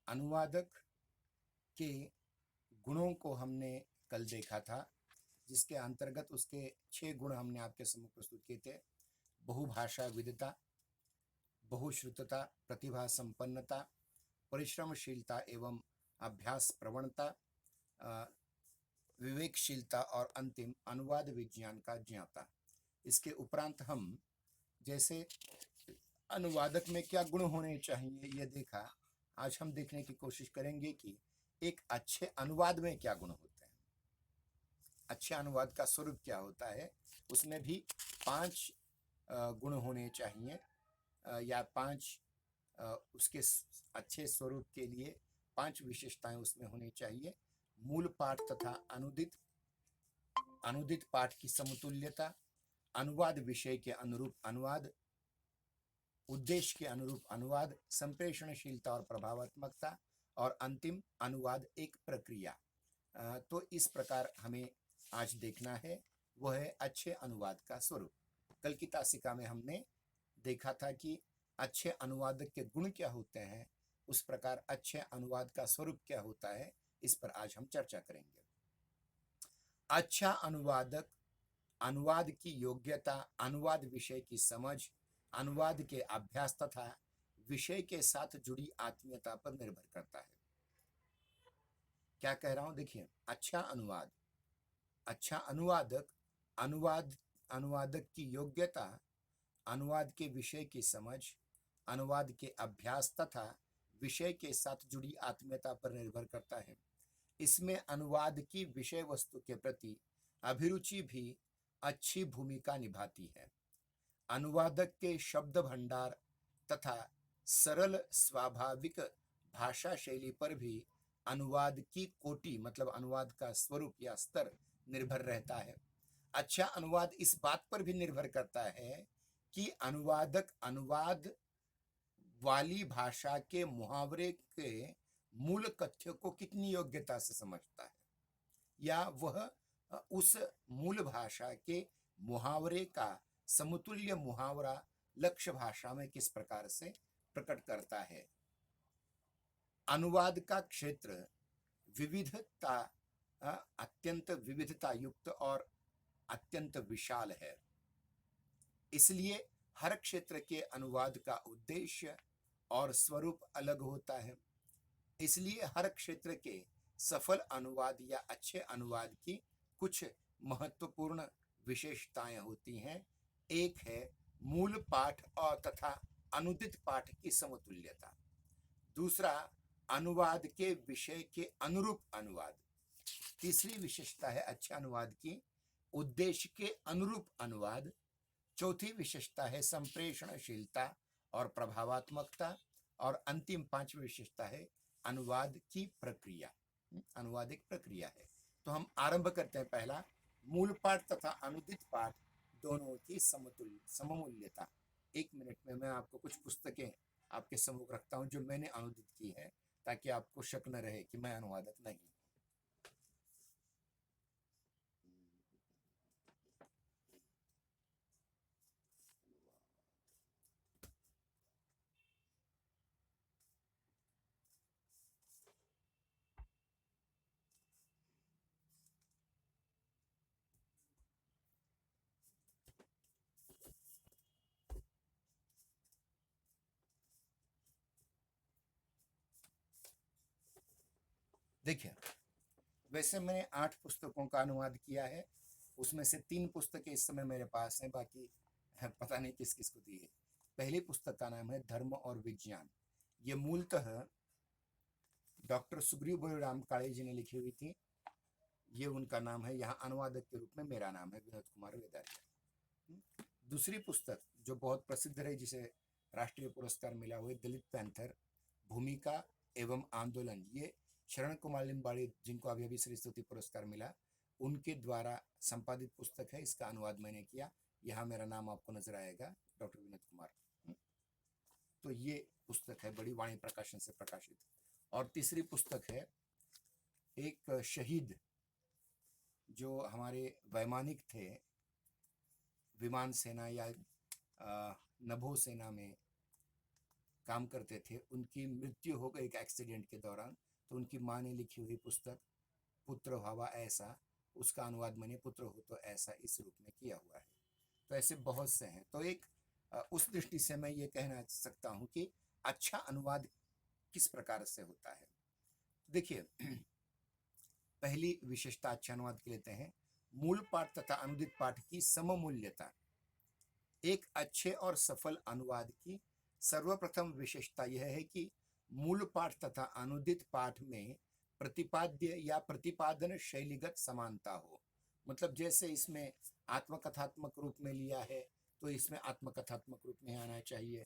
अनुवादक के गुणों को हमने कल देखा था, जिसके अंतर्गत उसके 6 गुण हमने आपके सम्मुख प्रस्तुत किए थे। बहुभाषा विदिता, बहुश्रुतता, प्रतिभा संपन्नता, परिश्रमशीलता एवं अभ्यास प्रवणता, विवेकशीलता और अंतिम अनुवाद विज्ञान का ज्ञाता। इसके उपरांत हम जैसे अनुवादक में क्या गुण होने चाहिए ये देखा। आज हम देखने की कोशिश करेंगे कि एक अच्छे अनुवाद में क्या गुण होते हैं, अच्छे अनुवाद का स्वरूप क्या होता है। उसमें भी 5 गुण होने चाहिए, या 5 उसके अच्छे स्वरूप के लिए 5 विशेषताएं उसमें होनी चाहिए। मूल पाठ तथा अनुदित पाठ की समतुल्यता, अनुवाद विषय के अनुरूप अनुवाद, उद्देश्य के अनुरूप अनुवाद, संप्रेषणशीलता और प्रभावात्मकता, और अंतिम अनुवाद एक प्रक्रिया। तो इस प्रकार हमें आज देखना है, वह है अच्छे अनुवाद का स्वरूप। कल की तासिका में हमने देखा था कि अच्छे अनुवादक के गुण क्या होते हैं, उस प्रकार अच्छे अनुवाद का स्वरूप क्या होता है, इस पर आज हम चर्चा करेंगे। अच्छा अनुवादक अनुवाद की योग्यता, अनुवाद विषय की समझ, अनुवाद के अभ्यास तथा विषय के साथ जुड़ी आत्मीयता पर निर्भर करता है। क्या कह रहा हूं, देखिए। अच्छा अनुवादक अनुवादक की योग्यता, अनुवाद के विषय की समझ, अनुवाद के अभ्यास तथा विषय के साथ जुड़ी आत्मीयता पर निर्भर करता है। इसमें अनुवाद की विषय वस्तु के प्रति अभिरुचि भी अच्छी भूमिका निभाती है। अनुवादक के शब्द भंडार तथा सरल स्वाभाविक भाषा शैली पर भी अनुवाद की कोटि मतलब अनुवाद का स्वरूप या स्तर निर्भर रहता है। अच्छा अनुवाद इस बात पर भी निर्भर करता है कि अनुवादक अनुवाद वाली भाषा के मुहावरे के मूल कथ्य को कितनी योग्यता से समझता है, या वह उस मूल भाषा के मुहावरे का समतुल्य मुहावरा लक्ष्य भाषा में किस प्रकार से प्रकट करता है। अनुवाद का क्षेत्र विविधता अत्यंत विविधता युक्त और अत्यंत विशाल है। इसलिए हर क्षेत्र के अनुवाद का उद्देश्य और स्वरूप अलग होता है। इसलिए हर क्षेत्र के सफल अनुवाद या अच्छे अनुवाद की कुछ महत्वपूर्ण विशेषताएं होती हैं। एक है मूल पाठ और तथा अनुदित पाठ की समतुल्यता। दूसरा, अनुवाद के विषय के अनुरूप अनुवाद। तीसरी विशेषता है अच्छे अनुवाद की उद्देश्य के अनुरूप अनुवाद। चौथी विशेषता है संप्रेषणशीलता और प्रभावात्मकता। और अंतिम 5वीं विशेषता है अनुवाद की प्रक्रिया। अनुवाद एक प्रक्रिया है। तो हम आरंभ करते हैं। पहला, मूल पाठ तथा अनुदित पाठ दोनों की सममूल्यता। 1 मिनट में मैं आपको कुछ पुस्तकें आपके सम्मुख रखता हूं जो मैंने अनुदित की है, ताकि आपको शक न रहे कि मैं अनुवादक नहीं। देखिए, वैसे मैंने 8 पुस्तकों का अनुवाद किया है। उसमें से 3 पुस्तकें इस समय मेरे पास हैं, बाकी पता नहीं किस किस को दी है। पहली पुस्तक का नाम है धर्म और विज्ञान। ये मूलतः डॉक्टर सुग्रीव राम काळे जी ने लिखी हुई थी। ये उनका नाम है। यहाँ अनुवादक के रूप में मेरा नाम है विनोद कुमार वेदारिया। दूसरी पुस्तक जो बहुत प्रसिद्ध रही, जिसे राष्ट्रीय पुरस्कार मिला, हुआ दलित पैंथर भूमिका एवं आंदोलन। ये शरण कुमार लिम्बाड़ी, जिनको अभी अभी श्री स्तुति पुरस्कार मिला, उनके द्वारा संपादित पुस्तक है। इसका अनुवाद मैंने किया। यहाँ मेरा नाम आपको नजर आएगा, डॉक्टर विनोद कुमार। तो ये पुस्तक है, बड़ी वाणी प्रकाशन से प्रकाशित। और तीसरी पुस्तक है एक शहीद जो हमारे वैमानिक थे, विमान सेना या नभो सेना में काम करते थे, उनकी मृत्यु हो गई एक एक्सीडेंट के दौरान, तो उनकी माँ ने लिखी हुई पुस्तक पुत्र भावा ऐसा, उसका अनुवाद मैंने पुत्र हो तो ऐसा इस रूप में किया हुआ है। तो ऐसे बहुत से हैं। तो एक उस दृष्टि से मैं ये कहना सकता हूँ कि अच्छा अनुवाद किस प्रकार से होता है। देखिए, पहली विशेषता अच्छे अनुवाद की लेते हैं, मूल पाठ तथा अनुदित पाठ की सममूल्यता। एक अच्छे और सफल अनुवाद की सर्वप्रथम विशेषता यह है कि मूल पाठ तथा अनुदित पाठ में प्रतिपाद्य या प्रतिपादन शैलीगत समानता हो। मतलब जैसे इसमें आत्मकथात्मक रूप में लिया है तो इसमें आत्मकथात्मक रूप में आना चाहिए,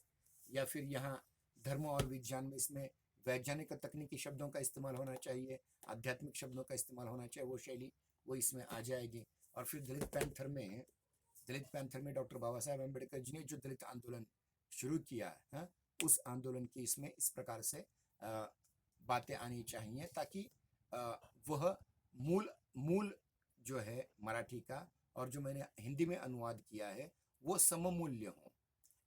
या फिर यहाँ धर्म और विज्ञान में इसमें वैज्ञानिक और तकनीकी शब्दों का इस्तेमाल होना चाहिए, आध्यात्मिक शब्दों का इस्तेमाल होना चाहिए, वो शैली वो इसमें आ जाएगी। और फिर दलित पैंथर में डॉक्टर बाबा साहेब अम्बेडकर जी ने जो दलित आंदोलन शुरू किया है, उस आंदोलन की इसमें इस प्रकार से बातें आनी चाहिए ताकि वह मूल मूल जो है मराठी का और जो मैंने हिंदी में अनुवाद किया है वो सममूल्य हो,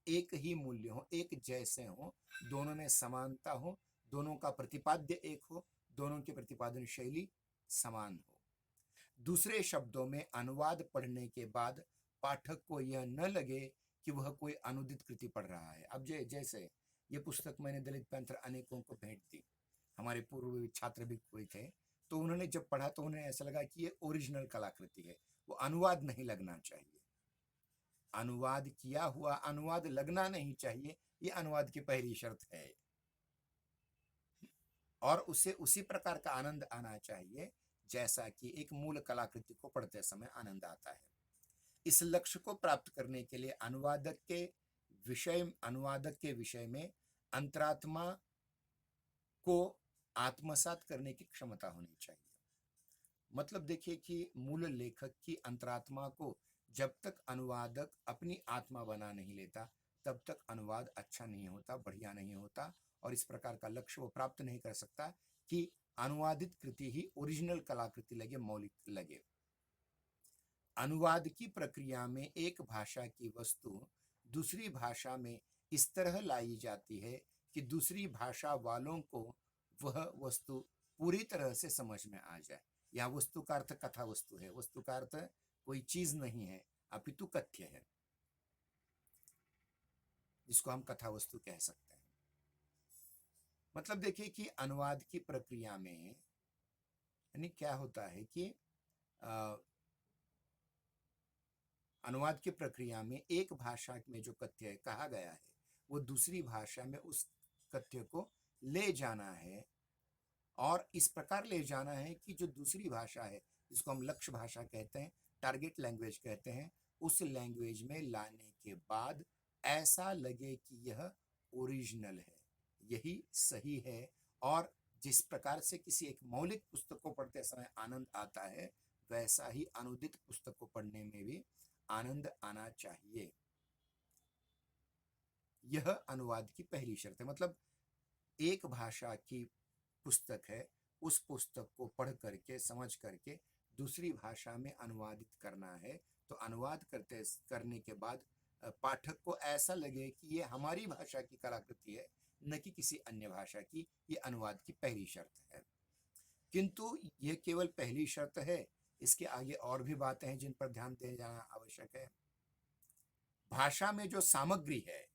एक ही मूल्य हो, एक जैसे हो, दोनों में समानता हो, दोनों का प्रतिपाद्य एक हो, दोनों की प्रतिपादन शैली समान हो। दूसरे शब्दों में अनुवाद पढ़ने के बाद पाठक को यह न लगे कि वह कोई अनुदित कृति पढ़ रहा है। अब जैसे ये पुस्तक मैंने दलित पैंथर अनेकों को भेंट दी, हमारे पूर्व छात्र भी कोई थे, तो उन्होंने जब पढ़ा तो उन्हें ऐसा लगा कि ये ओरिजिनल कलाकृति है, वो अनुवाद नहीं लगना चाहिए। अनुवाद किया हुआ अनुवाद लगना नहीं चाहिए, ये अनुवाद की पहली शर्त है। और उसे उसी प्रकार का आनंद आना चाहिए जैसा कि एक मूल कलाकृति को पढ़ते समय आनंद आता है। इस लक्ष्य को प्राप्त करने के लिए अनुवादक के विषय में अंतरात्मा को आत्मसात करने की क्षमता होनी चाहिए। मतलब देखिए कि मूल लेखक की अंतरात्मा को जब तक अनुवादक अपनी आत्मा बना नहीं लेता तब तक अनुवाद अच्छा नहीं होता, बढ़िया नहीं होता, और इस प्रकार का लक्ष्य वो प्राप्त नहीं कर सकता कि अनुवादित कृति ही ओरिजिनल कलाकृति लगे, मौलिक लगे। अनुवाद की प्रक्रिया में एक भाषा की वस्तु दूसरी भाषा में इस तरह लाई जाती है कि दूसरी भाषा वालों को वह वस्तु पूरी तरह से समझ में आ जाए। यहाँ वस्तु का अर्थ कथा वस्तु है, वस्तु का अर्थ कोई चीज नहीं है अपितु कथ्य है, जिसको हम कथा वस्तु कह सकते हैं। मतलब देखिए कि अनुवाद की प्रक्रिया में यानी क्या होता है कि अनुवाद की प्रक्रिया में एक भाषा में जो कथ्य कहा गया है वो दूसरी भाषा में उस कथ्य को ले जाना है, और इस प्रकार ले जाना है कि जो दूसरी भाषा है जिसको हम लक्ष्य भाषा कहते हैं, टारगेट लैंग्वेज कहते हैं, उस लैंग्वेज में लाने के बाद ऐसा लगे कि यह ओरिजिनल है, यही सही है। और जिस प्रकार से किसी एक मौलिक पुस्तक को पढ़ते समय आनंद आता है वैसा ही अनुदित पुस्तक को पढ़ने में भी आनंद आना चाहिए। यह अनुवाद की पहली शर्त है। मतलब एक भाषा की पुस्तक है, उस पुस्तक को पढ़ करके समझ करके दूसरी भाषा में अनुवादित करना है, तो अनुवाद करने के बाद पाठक को ऐसा लगे कि ये हमारी भाषा की कलाकृति है, न कि किसी अन्य भाषा की। ये अनुवाद की पहली शर्त है। किंतु यह केवल पहली शर्त है, इसके आगे और भी बातें हैं जिन पर ध्यान देना जाना आवश्यक है। भाषा में जो सामग्री है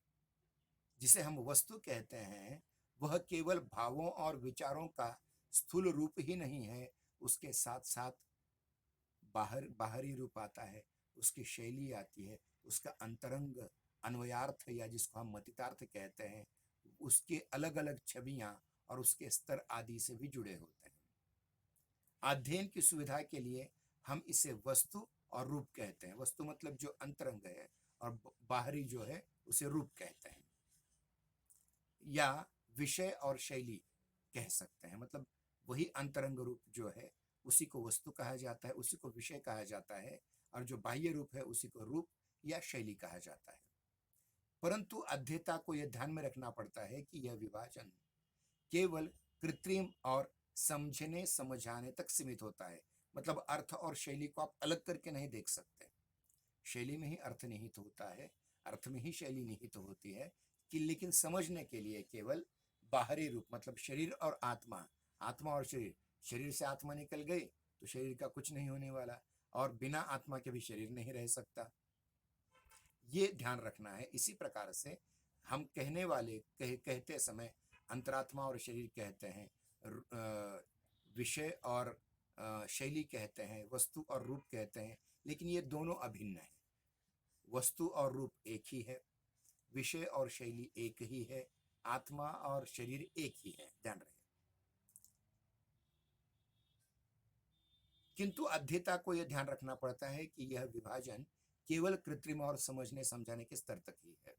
जिसे हम वस्तु कहते हैं वह केवल भावों और विचारों का स्थूल रूप ही नहीं है, उसके साथ साथ बाहरी रूप आता है, उसकी शैली आती है, उसका अंतरंग अन्वयार्थ या जिसको हम मतितार्थ कहते हैं, उसके अलग अलग छवियां और उसके स्तर आदि से भी जुड़े होते हैं। अध्ययन की सुविधा के लिए हम इसे वस्तु और रूप कहते हैं। वस्तु मतलब जो अंतरंग है और बाहरी जो है उसे रूप कहते हैं, या विषय और शैली कह सकते हैं। मतलब वही अंतरंग रूप जो है उसी को वस्तु कहा जाता है, उसी को विषय कहा जाता है, और जो बाह्य रूप है उसी को रूप या शैली कहा जाता है। परंतु अध्येता को यह ध्यान में रखना पड़ता है कि यह विभाजन केवल कृत्रिम और समझने समझाने तक सीमित होता है। मतलब अर्थ और शैली को आप अलग करके नहीं देख सकते। शैली में ही अर्थ निहित होता है, अर्थ में ही शैली निहित होती है। कि लेकिन समझने के लिए केवल बाहरी रूप, मतलब शरीर और आत्मा, आत्मा और शरीर, शरीर से आत्मा निकल गई तो शरीर का कुछ नहीं होने वाला, और बिना आत्मा के भी शरीर नहीं रह सकता, ये ध्यान रखना है। इसी प्रकार से हम कहने वाले कहते समय अंतरात्मा और शरीर कहते हैं, विषय और शैली कहते हैं, वस्तु और रूप कहते हैं, लेकिन ये दोनों अभिन्न है। वस्तु और रूप एक ही है, विषय और शैली एक ही है, आत्मा और शरीर एक ही है, ध्यान रहे। किंतु अध्येता को यह ध्यान रखना पड़ता है कि यह विभाजन केवल कृत्रिम और समझने समझाने के स्तर तक ही है,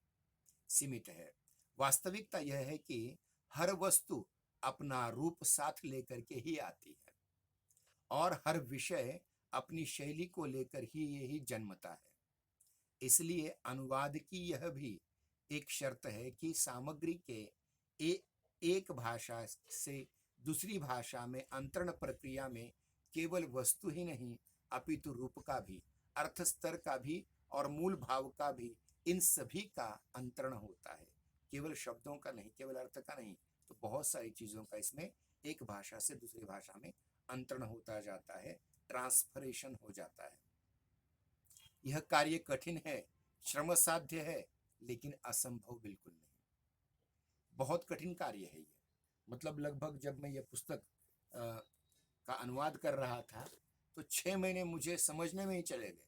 सीमित है। वास्तविकता यह है कि हर वस्तु अपना रूप साथ लेकर के ही आती है, और हर विषय अपनी शैली को लेकर ही यही जन्मता है। इसलिए अनुवाद की यह भी एक शर्त है कि सामग्री के एक भाषा से दूसरी भाषा में अंतरण प्रक्रिया में केवल वस्तु ही नहीं अपितु रूप का भी, अर्थ स्तर का भी और मूल भाव का भी, इन सभी का अंतरण होता है, केवल शब्दों का नहीं, केवल अर्थ का नहीं। तो बहुत सारी चीजों का इसमें एक भाषा से दूसरी भाषा में अंतरण होता जाता है, ट्रांसफरेशन हो जाता है। यह कार्य कठिन है, श्रम साध्य है, लेकिन असंभव बिल्कुल नहीं। बहुत कठिन कार्य है ये। मतलब लगभग जब मैं ये पुस्तक का अनुवाद कर रहा था तो 6 महीने मुझे समझने में ही चले गए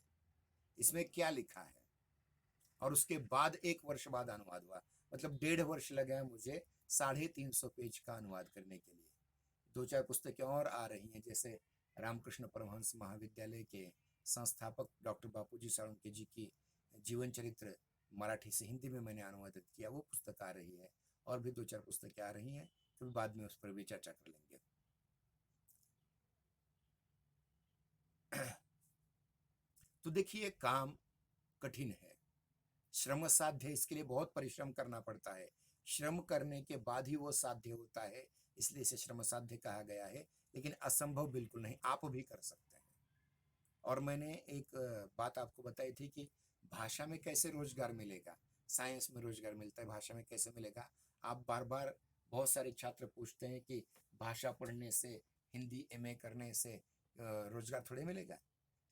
इसमें क्या लिखा है, और उसके बाद 1 वर्ष बाद अनुवाद हुआ। मतलब 1.5 वर्ष लगे मुझे 350 पेज का अनुवाद करने के लिए। 2-4 पुस्तकें और आ रही हैं, जैसे रामकृष्ण परमहंस महाविद्यालय के संस्थापक डॉक्टर बापूजी साळुंखे जी की जीवन चरित्र मराठी से हिंदी में मैंने अनुवादित किया, वो पुस्तक आ रही है, और भी 2-4 पुस्तकें आ रही हैं, तो बाद में उस पर भी चर्चा कर लेंगे। तो देखिए, काम कठिन है, श्रम साध्य, इसके लिए बहुत परिश्रम करना पड़ता है। श्रम करने के बाद ही वो साध्य होता है, इसलिए इसे श्रम साध्य कहा गया है, लेकिन असंभव बिल्कुल नहीं, आप भी कर सकते हैं। और मैंने एक बात आपको बताई थी कि भाषा में कैसे रोजगार मिलेगा। साइंस में रोजगार मिलता है, भाषा में कैसे मिलेगा। आप बार बार, बहुत सारे छात्र पूछते हैं कि भाषा पढ़ने से, हिंदी एमए करने से रोजगार थोड़े मिलेगा।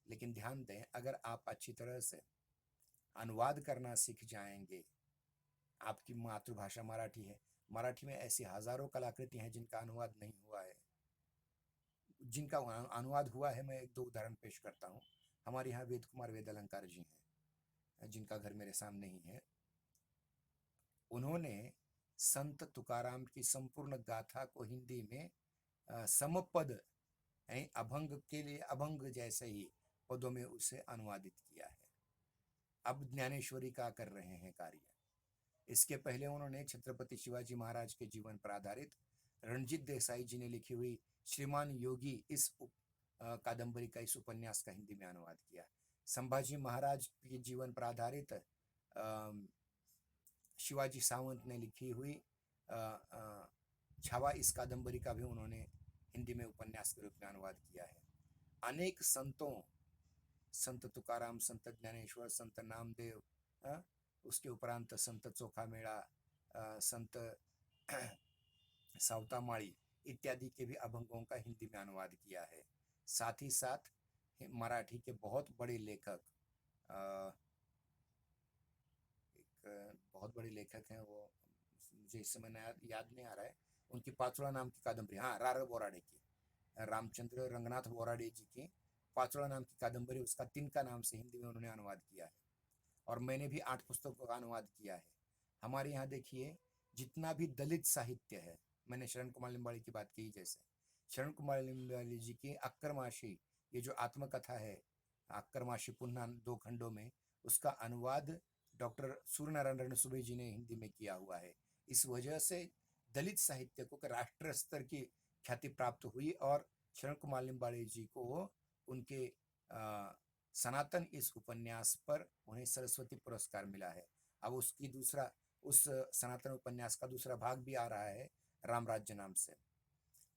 लेकिन ध्यान दें, अगर आप अच्छी तरह से अनुवाद करना सीख जाएंगे, आपकी मातृभाषा मराठी है, मराठी में ऐसी हजारों कलाकृतियां हैं जिनका अनुवाद नहीं हुआ है, जिनका अनुवाद हुआ है। मैं 1-2 उदाहरण पेश करता हूँ। हमारे यहाँ वेद कुमार वेद अलंकार जी हैं, जिनका घर मेरे सामने ही है। उन्होंने संत तुकाराम की संपूर्ण गाथा को हिंदी में समपद, अभंग के लिए अभंग जैसे ही पदों में उसे अनुवादित किया है। अब ज्ञानेश्वरी का कर रहे हैं कार्य। इसके पहले उन्होंने छत्रपति शिवाजी महाराज के जीवन पर आधारित रणजीत देसाई जी ने लिखी हुई श्रीमान योगी, इस कादंबरी का, इस उपन्यास का हिंदी में अनुवाद किया। संभाजी महाराज के जीवन पर आधारित शिवाजी सावंत ने लिखी हुई छावा, इस कादंबरी का भी उन्होंने हिंदी में उपन्यास के रूप में अनुवाद किया है। अनेक संतों, संत तुकाराम, संत ज्ञानेश्वर, संत नामदेव, उसके उपरांत संत चोखामेळा, संत सावतामाळी इत्यादि के भी अभंगों का हिंदी में अनुवाद किया है। साथ ही साथ मराठी के बहुत बड़े लेखक, एक बहुत बड़े लेखक हैं, वो मुझे इस समय याद नहीं आ रहा है, उनकी पाचोड़ा नाम की कादंबरी, हाँ, रार बोराडे की, रामचंद्र रंगनाथ बोराडे जी की पाचोड़ा नाम की कादंबरी, उसका तिनका नाम से हिंदी में उन्होंने अनुवाद किया है। और मैंने भी 8 पुस्तकों का अनुवाद किया है। हमारे यहाँ देखिए, जितना भी दलित साहित्य है, मैंने शरण कुमार लिम्बाड़ी की बात की, जैसे शरण कुमार लिम्बाड़ी जी की अक्करमाशी, ये जो आत्मकथा है, अक्करमाशी पुन्हा 2 खंडों में, उसका अनुवाद डॉक्टर सूर्यनारायण रणसुभे जी ने हिंदी में किया हुआ है। इस वजह से दलित साहित्य को राष्ट्र स्तर की ख्याति प्राप्त हुई, और शरण कुमार लिम्बाड़ी जी को उनके सनातन इस उपन्यास पर उन्हें सरस्वती पुरस्कार मिला है। अब उसकी दूसरा, उस सनातन उपन्यास का दूसरा भाग भी आ रहा है, राम राज्य नाम से।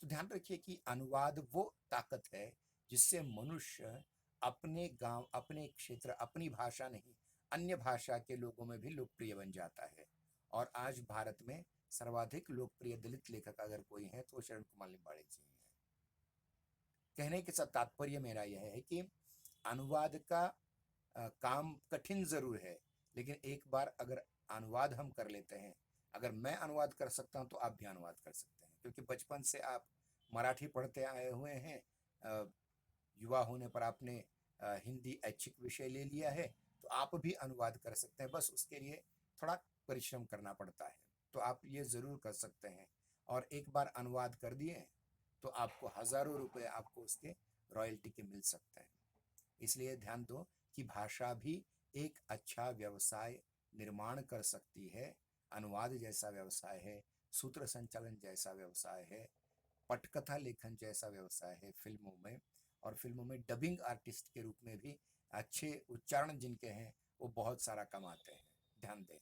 तो ध्यान रखिए कि अनुवाद वो ताकत है जिससे मनुष्य अपने गांव, अपने क्षेत्र, अपनी भाषा नहीं, अन्य भाषा के लोगों में भी लोकप्रिय बन जाता है, और आज भारत में सर्वाधिक लोकप्रिय दलित लेखक अगर कोई है तो शरण कुमार लिम्बाड़े जी हैं। कहने के साथ तात्पर्य मेरा यह है कि अनुवाद का काम कठिन जरूर है, लेकिन एक बार अगर अनुवाद हम कर लेते हैं, अगर मैं अनुवाद कर सकता हूं तो आप भी अनुवाद कर सकते हैं, क्योंकि बचपन से आप मराठी पढ़ते आए हुए हैं। युवा होने पर आपने हिंदी ऐच्छिक विषय ले लिया है, तो आप भी अनुवाद कर सकते हैं। बस उसके लिए थोड़ा परिश्रम करना पड़ता है, तो आप ये ज़रूर कर सकते हैं। और एक बार अनुवाद कर दिए तो आपको हज़ारों रुपए आपको उसके रॉयल्टी के मिल सकते हैं। इसलिए ध्यान दो कि भाषा भी एक अच्छा व्यवसाय निर्माण कर सकती है। अनुवाद जैसा व्यवसाय है, सूत्र संचालन जैसा व्यवसाय है, पटकथा लेखन जैसा व्यवसाय है फिल्मों में। और फिल्मों में डबिंग आर्टिस्ट के रूप में भी अच्छे उच्चारण जिनके हैं वो बहुत सारा कमाते हैं। ध्यान दें,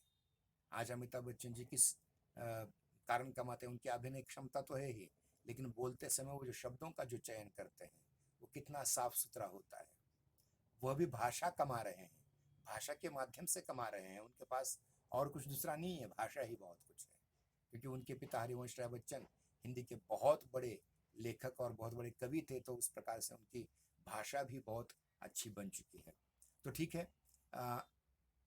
आज अमिताभ बच्चन जी किस कारण कमाते हैं? उनकी अभिनय क्षमता तो है ही, लेकिन बोलते समय वो जो शब्दों का जो चयन करते हैं वो कितना साफ सुथरा होता है। वह भी भाषा कमा रहे हैं, भाषा के माध्यम से कमा रहे हैं। उनके पास और कुछ दूसरा नहीं है, भाषा ही बहुत कुछ है। क्योंकि उनके पिता हरिवंश राय बच्चन हिंदी के बहुत बड़े लेखक और बहुत बड़े कवि थे, तो उस प्रकार से उनकी भाषा भी बहुत अच्छी बन चुकी है। तो ठीक है,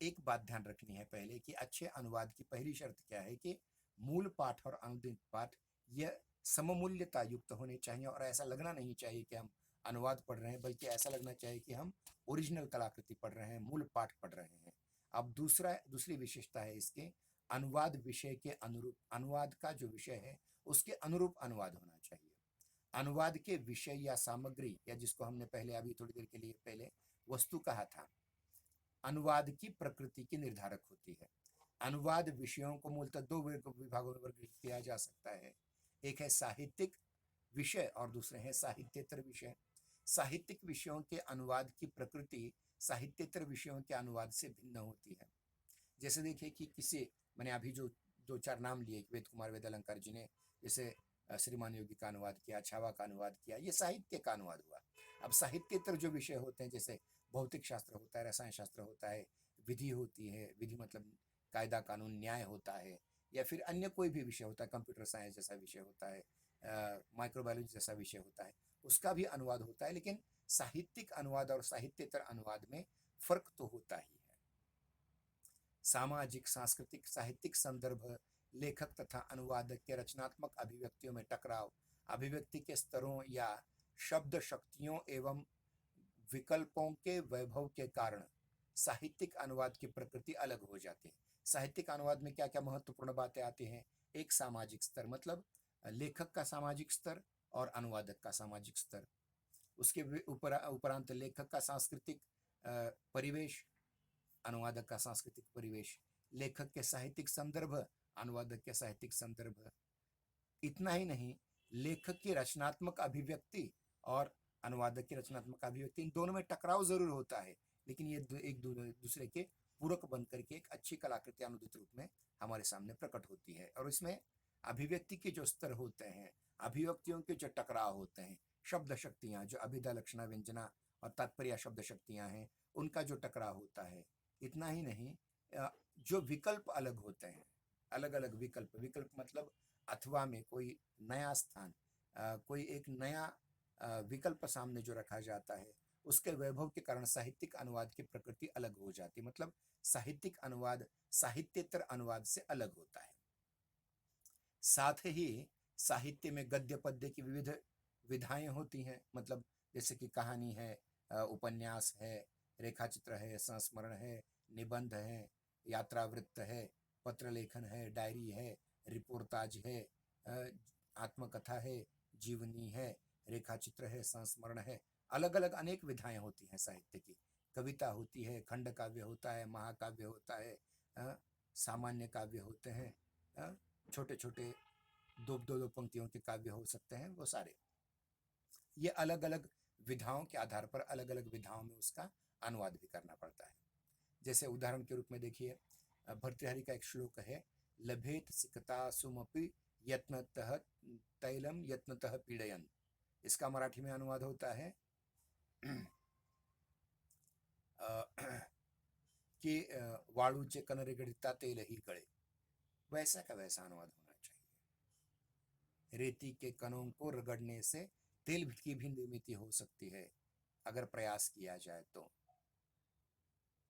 एक बात ध्यान रखनी है पहले कि अच्छे अनुवाद की पहली शर्त क्या है कि मूल पाठ और अनुदित पाठ यह सममूल्यता युक्त होने चाहिए, और ऐसा लगना नहीं चाहिए कि हम अनुवाद पढ़ रहे हैं, बल्कि ऐसा लगना चाहिए कि हम ओरिजिनल कलाकृति पढ़ रहे हैं, मूल पाठ पढ़ रहे हैं। अब दूसरी विशेषता है इसके, अनुवाद विषय के अनुरूप, अनुवाद का जो विषय है उसके अनुरूप अनुवाद होना चाहिए। अनुवाद के विषय या सामग्री, या जिसको हमने पहले अभी थोड़ी देर के लिए पहले वस्तु कहा था, अनुवाद की प्रकृति की निर्धारक होती है। अनुवाद विषयों को मूलतः दो विभागों में वर्गीकृत किया जा सकता है। एक है साहित्यिक विषय और दूसरे हैं साहित्येतर विषय। साहित्यिक विषयों के अनुवाद की प्रकृति साहित्येतर विषयों के अनुवाद से भिन्न होती है। जैसे देखिए कि किसी, मैंने अभी जो दो चार नाम लिए, वेद कुमार वेदालंकार जी ने जैसे श्रीमान योगी का अनुवाद किया, छावा का अनुवाद किया, ये साहित्य का अनुवाद हुआ। अब साहित्येतर जो विषय होते हैं, जैसे भौतिक शास्त्र होता है, रसायन शास्त्र होता है, विधि होती है, विधि मतलब कायदा कानून न्याय होता है, या फिर अन्य कोई भी विषय होता है, कंप्यूटर साइंस जैसा विषय होता है, माइक्रोबायोलॉजी जैसा विषय होता है, उसका भी अनुवाद होता है। लेकिन साहित्यिक अनुवाद और साहित्येतर अनुवाद में फर्क तो होता ही है। सामाजिक, सांस्कृतिक, साहित्यिक संदर्भ, लेखक तथा अनुवादक के रचनात्मक अभिव्यक्तियों में टकराव, अभिव्यक्ति के स्तरों या शब्द शक्तियों एवं विकल्पों के वैभव के कारण साहित्यिक अनुवाद की प्रकृति अलग हो जाती है। साहित्यिक अनुवाद में क्या क्या महत्वपूर्ण बातें आती हैं? एक सामाजिक स्तर, मतलब लेखक का सामाजिक स्तर और अनुवादक का सामाजिक स्तर। उसके उपरांत लेखक का सांस्कृतिक परिवेश, अनुवादक का सांस्कृतिक परिवेश, लेखक के साहित्यिक संदर्भ, अनुवादक के साहित्यिक संदर्भ। इतना ही नहीं, लेखक की रचनात्मक अभिव्यक्ति और अनुवादक की रचनात्मक अभिव्यक्ति, इन दोनों में टकराव जरूर होता है, लेकिन ये एक दूसरे के पूरक बनकर के एक अच्छी कलाकृति अनुदित रूप में हमारे सामने प्रकट होती है। और इसमें अभिव्यक्ति के जो स्तर होते हैं, अभिव्यक्तियों के जो टकराव होते हैं, शब्द शक्तियाँ जो अभिधा लक्षणा व्यंजना और तात्पर्य शब्द शक्तियाँ हैं, उनका जो टकराव होता है। इतना ही नहीं, जो विकल्प अलग होते हैं, अलग अलग विकल्प, विकल्प मतलब अथवा में कोई नया स्थान, कोई एक नया विकल्प सामने जो रखा जाता है, उसके वैभव के कारण साहित्यिक अनुवाद की प्रकृति अलग हो जाती है। मतलब साहित्यिक अनुवाद साहित्येतर अनुवाद से अलग होता है। साथ ही साहित्य में गद्य पद्य की विविध विधाएं होती हैं, मतलब जैसे कि कहानी है, उपन्यास है, रेखाचित्र है, संस्मरण है, निबंध है, यात्रा वृत्त है, पत्र लेखन है, डायरी है, रिपोर्टाज है, आत्मकथा है, जीवनी है, रेखाचित्र है, संस्मरण है। अलग अलग अनेक विधाएं होती हैं साहित्य की। कविता होती है, खंड काव्य होता है, महाकाव्य होता है, सामान्य काव्य होते हैं, छोटे छोटे दो पंक्तियों के काव्य हो सकते हैं, वो सारे। ये अलग अलग विधाओं के आधार पर अलग अलग विधाओं में उसका अनुवाद भी करना पड़ता है। जैसे उदाहरण के रूप में देखिए, भर्तृहरि का एक श्लोक है, लभेत सिकता सुमपि यत्नतः तैलम यत्नतः पीड़यन। इसका मराठी में अनुवाद होता है कि वाळूचे कणरे गळिता तेलही गळे। वैसा का वैसा अनुवाद होना चाहिए। रेती के कणों को रगड़ने से तेल की भी निर्मित हो सकती है अगर प्रयास किया जाए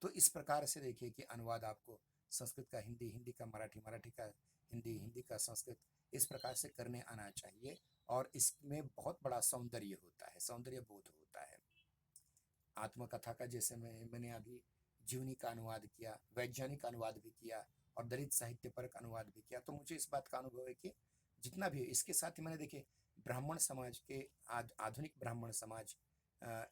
तो इस प्रकार से देखिए कि अनुवाद आपको संस्कृत का हिंदी, हिंदी का मराठी, मराठी का हिंदी, हिंदी का संस्कृत, इस प्रकार से करने आना चाहिए। और इसमें बहुत बड़ा सौंदर्य होता है, सौंदर्य बोध होता है। आत्मकथा का जैसे मैंने अभी जीवनी का अनुवाद किया, वैज्ञानिक अनुवाद भी किया और दलित साहित्य पर अनुवाद भी किया, तो मुझे इस बात का अनुभव है कि जितना भी इसके साथ ही मैंने देखिए ब्राह्मण समाज के आधुनिक ब्राह्मण समाज,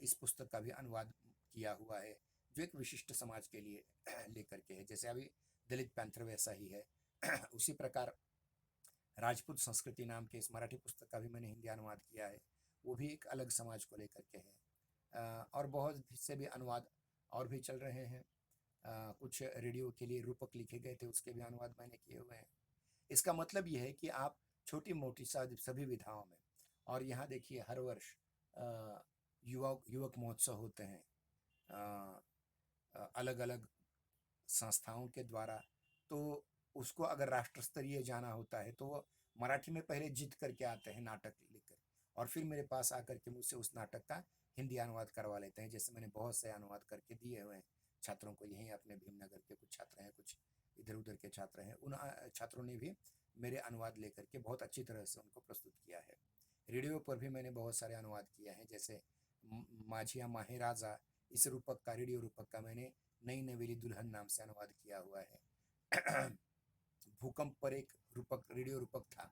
इस पुस्तक का भी अनुवाद किया हुआ है, जो एक विशिष्ट समाज के लिए लेकर के है। जैसे अभी दलित पैंथर वैसा ही है उसी प्रकार राजपूत संस्कृति नाम के इस मराठी पुस्तक का भी मैंने हिंदी अनुवाद किया है, वो भी एक अलग समाज को लेकर के है। और बहुत से भी अनुवाद और भी चल रहे हैं। कुछ रेडियो के लिए रूपक लिखे गए थे, उसके भी अनुवाद मैंने किए हुए हैं। इसका मतलब ये है कि आप छोटी मोटी सभी विधाओं में, और यहाँ देखिए हर वर्ष युवक महोत्सव होते हैं अलग अलग संस्थाओं के द्वारा, तो उसको अगर राष्ट्र स्तरीय जाना होता है तो वो मराठी में पहले जीत करके आते हैं नाटक लिखकर, और फिर मेरे पास आकर के मुझसे उस नाटक का हिंदी अनुवाद करवा लेते हैं। जैसे मैंने बहुत से अनुवाद करके दिए हुए हैं छात्रों को, यहीं अपने भीमनगर के कुछ छात्र हैं, कुछ इधर उधर के छात्र हैं, उन छात्रों ने भी मेरे अनुवाद लेकर के बहुत अच्छी तरह से उनको प्रस्तुत किया है। रेडियो पर भी मैंने बहुत सारे अनुवाद किया है, जैसे माझिया माहे राजा, इस रूपक का, रेडियो रूपक का मैंने नई नवेली दुल्हन नाम से अनुवाद किया हुआ है। भूकंप पर एक रूपक, रेडियो रूपक था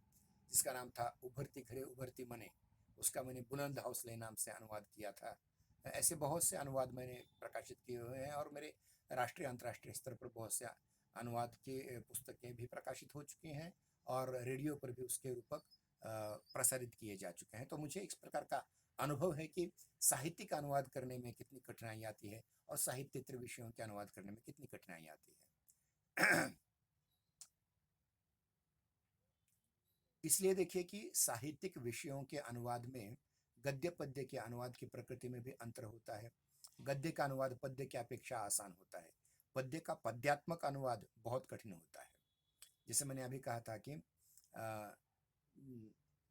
जिसका नाम था उभरती घरे उभरती मने, उसका मैंने बुलंद हौसले नाम से अनुवाद किया था। ऐसे बहुत से अनुवाद मैंने प्रकाशित किए हुए हैं और मेरे राष्ट्रीय अंतर्राष्ट्रीय स्तर पर बहुत से अनुवाद के पुस्तकें भी प्रकाशित हो चुकी हैं और रेडियो पर भी उसके रूपक प्रसारित किए जा चुके हैं। तो मुझे इस प्रकार का अनुभव है कि साहित्यिक अनुवाद करने में कितनी कठिनाई आती है और साहित्येतर विषयों के अनुवाद करने में कितनी कठिनाई आती है। इसलिए देखिए कि साहित्यिक विषयों के अनुवाद में गद्य पद्य के अनुवाद की प्रकृति में भी अंतर होता है। गद्य का अनुवाद पद्य की अपेक्षा आसान होता है, पद्य का पद्यात्मक अनुवाद बहुत कठिन होता है। जैसे मैंने अभी कहा था कि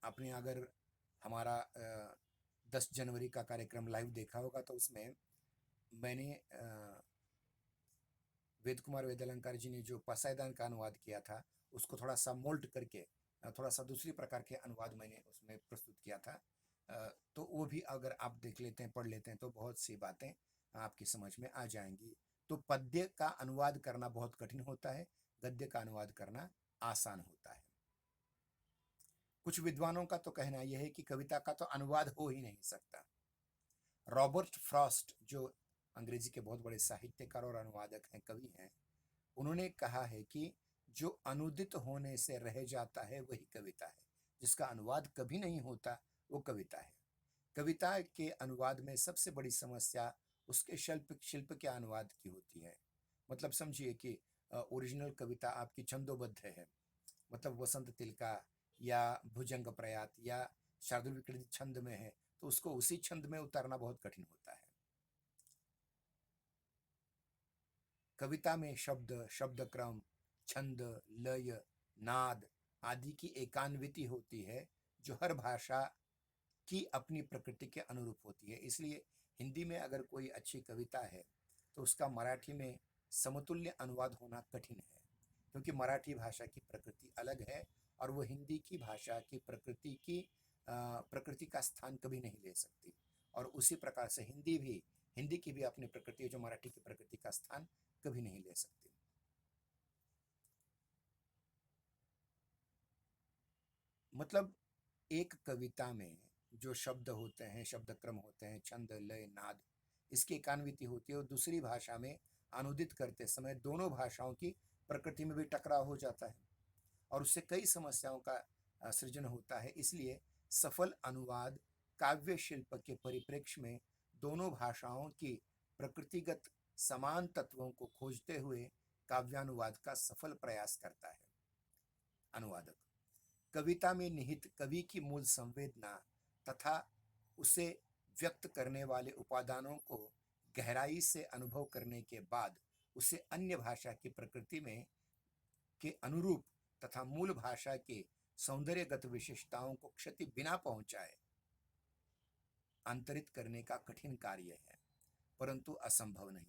आपने अगर हमारा 10 जनवरी का कार्यक्रम लाइव देखा होगा तो उसमें मैंने वेद कुमार वेदालंकार जी ने जो पसायदान का अनुवाद किया था उसको थोड़ा सा मोल्ड करके थोड़ा सा दूसरी प्रकार के अनुवाद मैंने उसमें प्रस्तुत किया था। तो वो भी अगर आप देख लेते हैं, पढ़ लेते हैं तो बहुत सी बातें आपकी समझ में आ जाएंगी। तो पद्य का अनुवाद करना बहुत कठिन होता है, गद्य का अनुवाद करना आसान होता है। कुछ विद्वानों का तो कहना यह है कि कविता का तो अनुवाद हो ही नहीं सकता। रॉबर्ट फ्रॉस्ट जो अंग्रेजी के बहुत बड़े साहित्यकार और अनुवादक हैं, कवि हैं, उन्होंने कहा है कि जो अनुदित होने से रह जाता है वही कविता है, जिसका अनुवाद कभी नहीं होता वो कविता है। कविता के अनुवाद में सबसे बड़ी समस्या उसके शिल्प शिल्प के अनुवाद की होती है। मतलब समझिए कि ओरिजिनल कविता आपकी छंदोबद्ध है, मतलब वसंत तिलका या भुजंग प्रयात या शार्दुल विकृति छंद में है, तो उसको उसी छंद में उतारना बहुत कठिन होता है। कविता में शब्द, शब्द क्रम, छंद, लय, नाद आदि की एकान्विति होती है जो हर भाषा की अपनी प्रकृति के अनुरूप होती है। इसलिए हिंदी में अगर कोई अच्छी कविता है तो उसका मराठी में समतुल्य अनुवाद होना कठिन है, क्योंकि मराठी भाषा की प्रकृति अलग है और वो हिंदी की भाषा की प्रकृति का स्थान कभी नहीं ले सकती। और उसी प्रकार से हिंदी की भी अपनी प्रकृति है जो मराठी की प्रकृति का स्थान कभी नहीं ले सकती। मतलब एक कविता में जो शब्द होते हैं, शब्द क्रम होते हैं, छंद, लय, नाद, इसकी एकान्विति होती है और दूसरी भाषा में अनुदित करते समय दोनों भाषाओं की प्रकृति में भी टकराव हो जाता है और उससे कई समस्याओं का सृजन होता है। इसलिए सफल अनुवाद काव्य शिल्प के परिप्रेक्ष्य में दोनों भाषाओं की प्रकृतिगत समान तत्वों को खोजते हुए काव्यानुवाद का सफल प्रयास करता है अनुवादक। कविता में निहित कवि की मूल संवेदना तथा उसे व्यक्त करने वाले उपादानों को गहराई से अनुभव करने के बाद उसे अन्य भाषा की प्रकृति में के अनुरूप तथा मूल भाषा के सौंदर्यगत विशेषताओं को क्षति बिना पहुंचाए अंतरित करने का कठिन कार्य है, परंतु असंभव नहीं।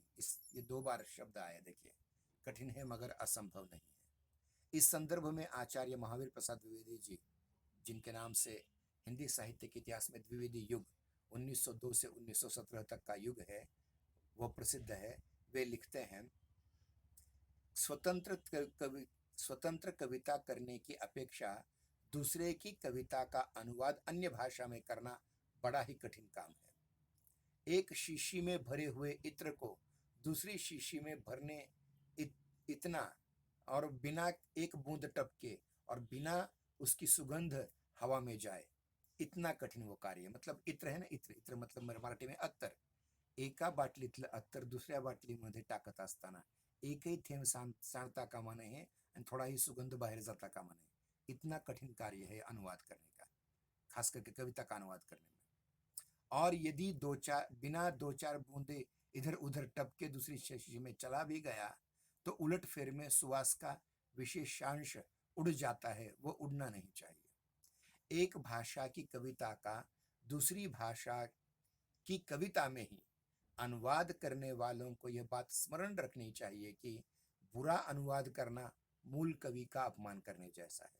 ये 2 बार शब्द आया, देखिए, कठिन है मगर असंभव नहीं है। इस संदर्भ में आचार्य महावीर प्रसाद द्विवेदी जी, जिनके नाम से हिंदी साहित्य के इतिहास में द्विवेदी युग 1902 से 1917 तक का युग है, वह प्रसिद्ध है। वे लिखते हैं, स्वतंत्र कविता करने की अपेक्षा दूसरे की कविता का अनुवाद अन्य भाषा में करना बड़ा ही कठिन काम है। एक शीशी में भरे हुए इत्र को दूसरी शीशी में भरने इतना, और बिना एक बूंद टपके और बिना उसकी सुगंध हवा में जाए, इतना कठिन वो कार्य। मतलब इत्र है ना, इत्र मतलब मराठी में अत्तर. एका बाटलीतलं अत्तर दुसऱ्या बाटलीमध्ये टाकत असताना एकही थेंब सांडता कामा नये आणि थोडाही सुगंध बाहेर जाता कामा नये. इतना कठिन कार्य है अनुवाद करने का, खास करके कविता का अनुवाद करने में। और यदि बिना दो चार बूंदे इधर उधर टपके दूसरी शीशी में चला भी गया तो उलट फेर में सुवास का विशेषांश उड़ जाता है, वो उड़ना नहीं चाहिए। एक भाषा की कविता का दूसरी भाषा की कविता में ही अनुवाद करने वालों को यह बात स्मरण रखनी चाहिए कि बुरा अनुवाद करना मूल कवि का अपमान करने जैसा है,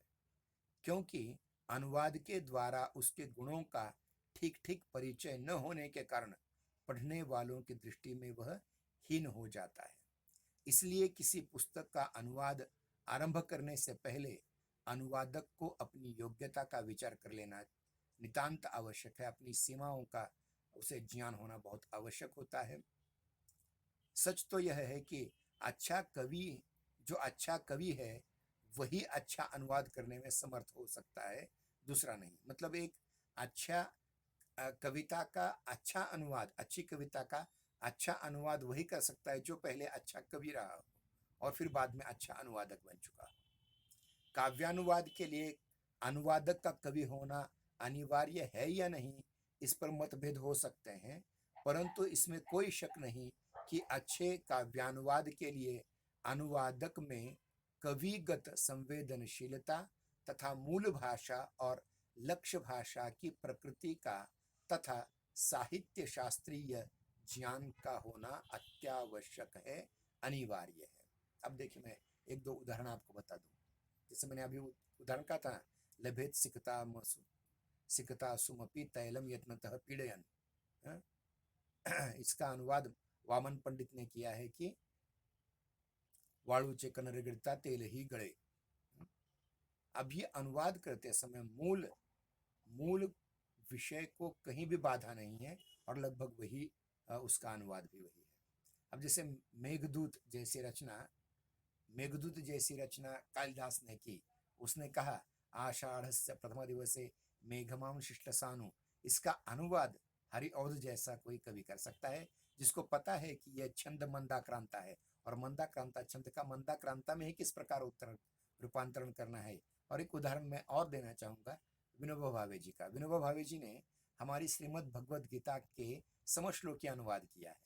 क्योंकि अनुवाद के द्वारा उसके गुणों का ठीक ठीक परिचय न होने के कारण पढ़ने वालों की दृष्टि में वह हीन हो जाता है। इसलिए किसी पुस्तक का अनुवाद आरंभ करने से पहले अनुवादक को अपनी योग्यता का विचार कर लेना नितांत आवश्यक है। अपनी सीमाओं का उसे ज्ञान होना बहुत आवश्यक होता है। सच तो यह है कि जो अच्छा कवि है वही अच्छा अनुवाद करने में समर्थ हो सकता है, दूसरा नहीं। मतलब एक अच्छा कविता का अच्छा अनुवाद, अच्छी कविता का अच्छा अनुवाद वही कर सकता है जो पहले अच्छा कवि रहा हो और फिर बाद में अच्छा अनुवादक बन चुका हो। काव्यानुवाद के लिए अनुवादक का कवि होना अनिवार्य है या नहीं, इस पर मतभेद हो सकते हैं, परंतु इसमें कोई शक नहीं कि अच्छे काव्यानुवाद के लिए अनुवादक में कविगत संवेदनशीलता तथा मूल भाषा और लक्ष्य भाषा की प्रकृति का तथा साहित्य शास्त्रीय ज्ञान का होना अत्यावश्यक है, अनिवार्य है। अब देखिए, मैं एक दो उदाहरण आपको बता दूं। जैसे मैंने अभी उदाहरण कहा था, लभेत सिकता सुमपि तैलम यत्नतः पीड़यन। इसका अनुवाद वामन पंडित ने किया है कि वाळूचे कण रगड़ता तेल ही गळे। अब ये अनुवाद करते समय मूल विषय को कहीं भी बाधा नहीं है और लगभग वही उसका अनुवाद भी वही है। अब जैसे मेघदूत जैसी रचना कालिदास ने की। उसने कहा आषाढ़स्य प्रथम दिवसे मेघमाम शिष्टसानु। इसका अनुवाद हरिऔध जैसा कोई कवि कर सकता है, जिसको पता है कि यह छंद मंदाक्रांता है और मंदाक्रांता छंद का मंदाक्रांता में ही किस प्रकार रूपांतरण करना है। और एक उदाहरण मैं और देना चाहूंगा विनोबा भावे जी का। विनोबा भावे जी ने हमारी श्रीमद् भगवद गीता के समश्लोकी अनुवाद किया है।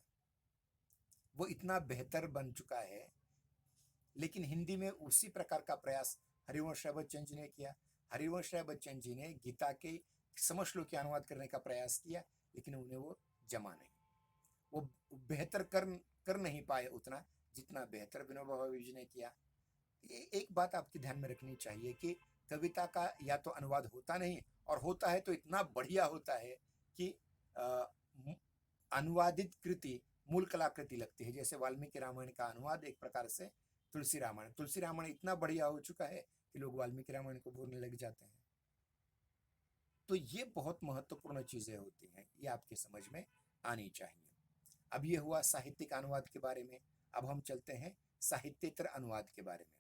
वो इतना बेहतर बन चुका है, लेकिन हिंदी में उसी प्रकार का प्रयास हरिवंश राय बच्चन जी ने किया। हरिवंश राय बच्चन जी ने गीता के समश्लोकी अनुवाद करने का प्रयास किया, लेकिन उन्हें वो जमा नहीं, वो बेहतर कर नहीं पाए उतना जितना बेहतर विनोबा भावे जी ने किया। एक बात आपके ध्यान में रखनी चाहिए कि कविता का या तो अनुवाद होता नहीं, और होता है तो इतना बढ़िया होता है कि अनुवादित कृति मूल कलाकृति लगती है। जैसे वाल्मीकि रामायण का अनुवाद एक प्रकार से तुलसी रामायण इतना बढ़िया हो चुका है कि लोग वाल्मीकि रामायण को बोलने लग जाते हैं। तो ये बहुत महत्वपूर्ण चीजें होती हैं, ये आपके समझ में आनी चाहिए। अब ये हुआ साहित्यिक अनुवाद के बारे में। अब हम चलते हैं साहित्येतर अनुवाद के बारे में।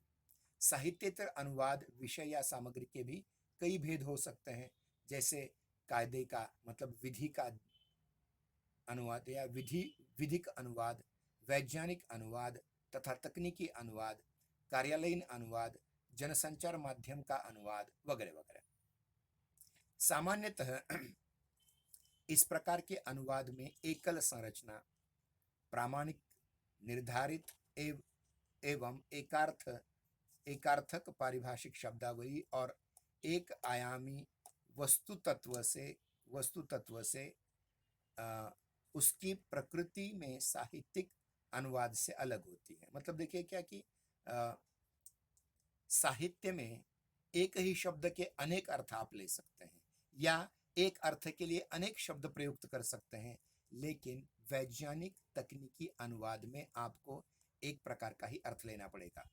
साहित्येतर अनुवाद विषय या सामग्री के भी कई भेद हो सकते हैं, जैसे कायदे का मतलब विधि का अनुवाद या विधिक अनुवाद, वैज्ञानिक अनुवाद तथा तकनीकी अनुवाद, कार्यालयीन अनुवाद, जनसंचार माध्यम का अनुवाद वगैरह वगैरह। सामान्यतः इस प्रकार के अनुवाद में एकल संरचना, प्रामाणिक, निर्धारित एवं एकार्थ एकार्थक पारिभाषिक शब्दावली और एक आयामी वस्तु तत्व से उसकी प्रकृति में साहित्यिक अनुवाद से अलग होती है। मतलब देखिए क्या कि साहित्य में एक ही शब्द के अनेक अर्थ आप ले सकते हैं या एक अर्थ के लिए अनेक शब्द प्रयुक्त कर सकते हैं, लेकिन वैज्ञानिक तकनीकी अनुवाद में आपको एक प्रकार का ही अर्थ लेना पड़ेगा।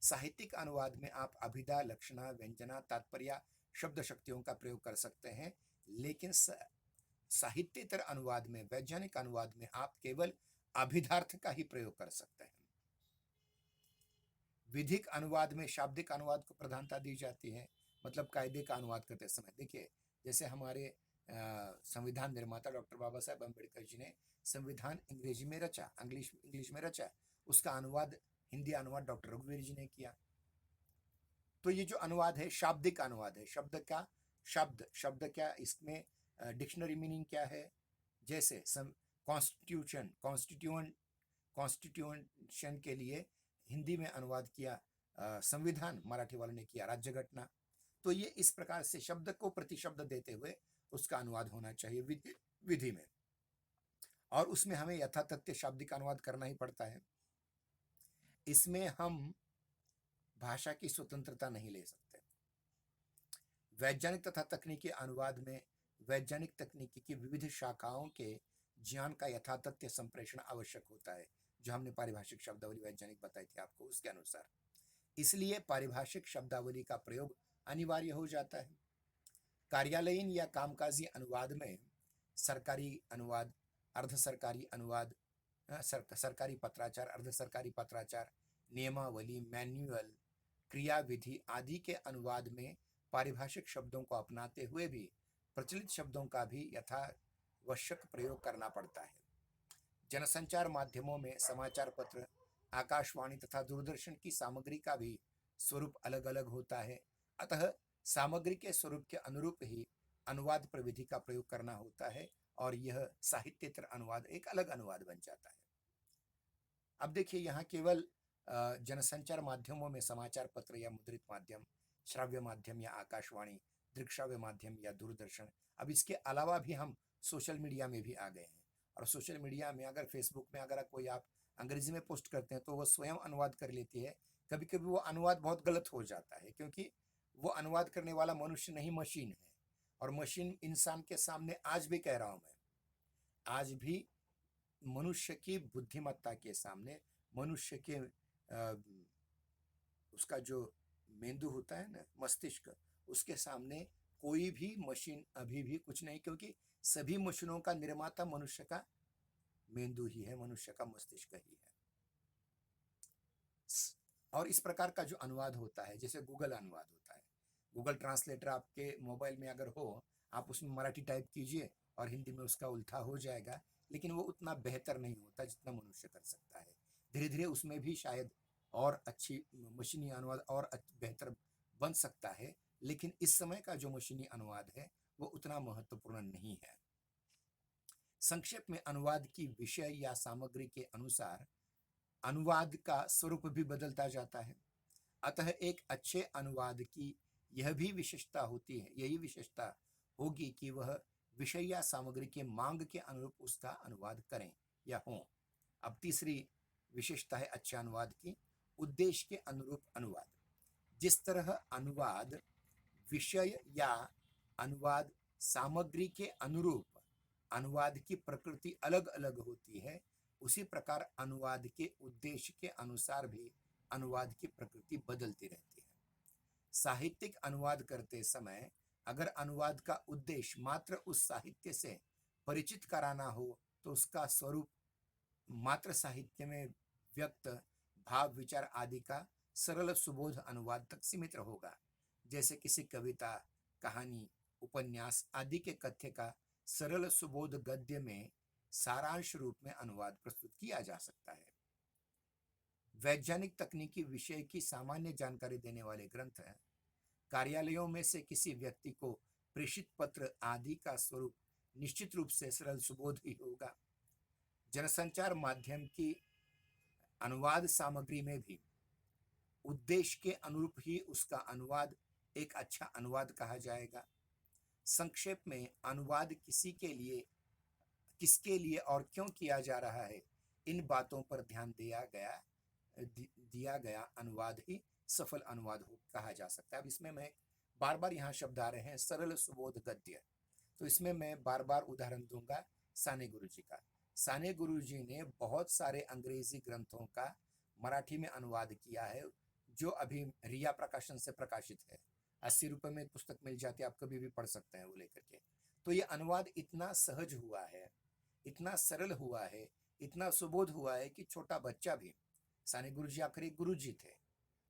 साहित्यिक अनुवाद में आप अभिधा, लक्षणा, व्यंजना, तात्पर्य, शब्द शक्तियों का प्रयोग कर सकते हैं, लेकिन साहित्येतर अनुवाद में, वैज्ञानिक अनुवाद में आप केवल अभिधार्थ का ही प्रयोग कर सकते हैं। विधिक अनुवाद में शाब्दिक अनुवाद को प्रधानता दी जाती है। मतलब कायदे का अनुवाद करते समय देखिए, जैसे हमारे संविधान निर्माता डॉक्टर बाबा साहेब अम्बेडकर जी ने संविधान अंग्रेजी में रचा, इंग्लिश में रचा, उसका अनुवाद, हिंदी अनुवाद डॉक्टर रघुवीर जी ने किया। तो ये जो अनुवाद है शाब्दिक अनुवाद है। शब्द क्या, इसमें डिक्शनरी मीनिंग क्या है, जैसे कॉन्स्टिट्यूशन के लिए हिंदी में अनुवाद किया संविधान, मराठी वालों ने किया राज्य घटना। तो ये इस प्रकार से शब्द को प्रतिशब्द देते हुए उसका अनुवाद होना चाहिए विधि में, और उसमें हमें यथातथ्य शाब्दिक अनुवाद करना ही पड़ता है। इसमें हम भाषा की स्वतंत्रता नहीं ले सकते। वैज्ञानिक तथा तकनीकी अनुवाद में वैज्ञानिक तकनीकी की विविध शाखाओं के ज्ञान का यथातथ्य संप्रेषण आवश्यक होता है, जो हमने पारिभाषिक शब्दावली वैज्ञानिक बताई थी आपको उसके अनुसार। इसलिए पारिभाषिक शब्दावली का प्रयोग अनिवार्य हो जाता है। कार्यालयीन या कामकाजी अनुवाद में सरकारी अनुवाद, अर्ध सरकारी अनुवाद, सरकारी पत्राचार, अर्ध सरकारी पत्राचार, नियमावली, मैन्युअल, क्रियाविधि आदि के अनुवाद में पारिभाषिक शब्दों को अपनाते हुए भी प्रचलित शब्दों का भी यथावश्यक प्रयोग करना पड़ता है। जनसंचार माध्यमों में समाचार पत्र, आकाशवाणी तथा दूरदर्शन की सामग्री का भी स्वरूप अलग अलग होता है, अतः सामग्री के स्वरूप के अनुरूप ही अनुवाद प्रविधि का प्रयोग करना होता है, और यह साहित्येतर अनुवाद एक अलग अनुवाद बन जाता है। अब देखिए, यहाँ केवल जनसंचार माध्यमों में समाचार पत्र या मुद्रित माध्यम, श्राव्य माध्यम या आकाशवाणी, दृक्श्राव्य माध्यम या दूरदर्शन, अब इसके अलावा भी हम सोशल मीडिया में भी आ गए हैं। और सोशल मीडिया में अगर फेसबुक में अगर कोई आप अंग्रेजी में पोस्ट करते हैं तो वो स्वयं अनुवाद कर लेती है। कभी कभी वो अनुवाद बहुत गलत हो जाता है, क्योंकि वो अनुवाद करने वाला मनुष्य नहीं, मशीन है। और मशीन इंसान के सामने, आज भी कह रहा हूं मैं, आज भी मनुष्य की बुद्धिमत्ता के सामने, मनुष्य के उसका जो मेंदु होता है ना, मस्तिष्क, उसके सामने कोई भी मशीन अभी भी कुछ नहीं, क्योंकि सभी मशीनों का निर्माता मनुष्य का मेंदु ही है, मनुष्य का मस्तिष्क ही है। और इस प्रकार का जो अनुवाद होता है, जैसे गूगल अनुवाद होता है, गूगल ट्रांसलेटर आपके मोबाइल में अगर हो, आप उसमें मराठी टाइप कीजिए और हिंदी में उसका उल्था हो जाएगा, लेकिन वो उतना बेहतर नहीं होता जितना मनुष्य कर सकता है। धीरे धीरे उसमें भी शायद और अच्छी मशीनी अनुवाद और बेहतर बन सकता है, लेकिन इस समय का जो मशीनी अनुवाद है वो उतना महत्वपूर्ण नहीं है। संक्षेप में, अनुवाद की विषय या सामग्री के अनुसार अनुवाद का स्वरूप भी बदलता जाता है। अतः एक अच्छे अनुवाद की यह भी विशेषता होती है, यही विशेषता होगी कि वह विषय या सामग्री के मांग के अनुरूप उसका अनुवाद करें या हो। अब तीसरी विशेषता है अच्छे अनुवाद की, उद्देश्य के अनुरूप अनुवाद। जिस तरह अनुवाद विषय या अनुवाद सामग्री के अनुरूप अनुवाद की प्रकृति अलग अलग होती है, उसी प्रकार अनुवाद के उद्देश्य के अनुसार भी अनुवाद की प्रकृति बदलती रहती है। साहित्यिक अनुवाद करते समय अगर अनुवाद का उद्देश्य मात्र उस साहित्य से परिचित कराना हो, तो उसका स्वरूप मात्र साहित्य में व्यक्त भाव, विचार आदि का सरल सुबोध अनुवाद तक सीमित होगा। जैसे किसी कविता, कहानी, उपन्यास आदि के कथ्य का सरल सुबोध गद्य में सारांश रूप में अनुवाद प्रस्तुत किया जा सकता है। वैज्ञानिक तकनीकी विषय की सामान्य जानकारी देने वाले ग्रंथ हैं। कार्यालयों में से किसी व्यक्ति को प्रेषित पत्र आदि का स्वरूप निश्चित रूप से सरल सुबोध ही होगा। जनसंचार माध्यम की अनुवाद सामग्री में भी उद्देश्य के अनुरूप ही उसका अनुवाद एक अच्छा अनुवाद कहा जाएगा। संक्षेप में अनुवाद किसके लिए और क्यों किया जा रहा है, इन बातों पर ध्यान दिया गया अनुवाद ही सफल अनुवाद कहा जा सकता है। अब इसमें मैं बार बार यहाँ शब्द आ रहे हैं सरल सुबोध गद्य, तो इसमें मैं बार बार उदाहरण दूंगा साने गुरुजी का। साने गुरुजी ने बहुत सारे अंग्रेजी ग्रंथों का मराठी में अनुवाद किया है, जो अभी रिया प्रकाशन से प्रकाशित है। 80 रुपए में पुस्तक मिल जाती है, आप कभी भी पढ़ सकते हैं वो लेकर के। तो ये अनुवाद इतना सहज हुआ है, इतना सरल हुआ है, इतना सुबोध हुआ है कि छोटा बच्चा भी, साने गुरुजी आखिर एक गुरुजी थे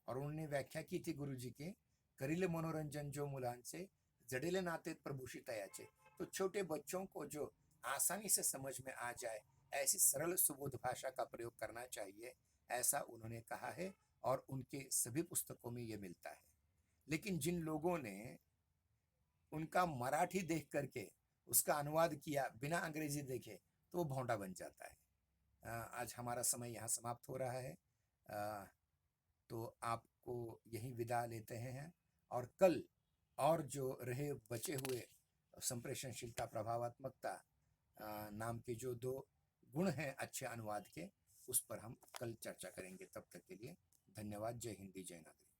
और उन्होंने व्याख्या की थी गुरुजी के, करिले मनोरंजन जो मुलांचे जडेले नाते प्रभूषितयाचे। तो छोटे बच्चों को जो आसानी से समझ में आ जाए, ऐसी सरल सुबोध भाषा का प्रयोग करना चाहिए, ऐसा उन्होंने कहा है और उनके सभी पुस्तकों में ये मिलता है। लेकिन जिन लोगों ने उनका मराठी देख करके उसका अनुवाद किया बिना अंग्रेजी देखे, तो वो भौंडा बन जाता है। आज हमारा समय यहाँ समाप्त हो रहा है, तो आपको यही विदा लेते हैं और कल और जो रहे बचे हुए संप्रेषणशीलता, प्रभावात्मकता नाम के जो 2 गुण हैं अच्छे अनुवाद के, उस पर हम कल चर्चा करेंगे। तब तक के लिए धन्यवाद। जय हिंद, जय नागरिक।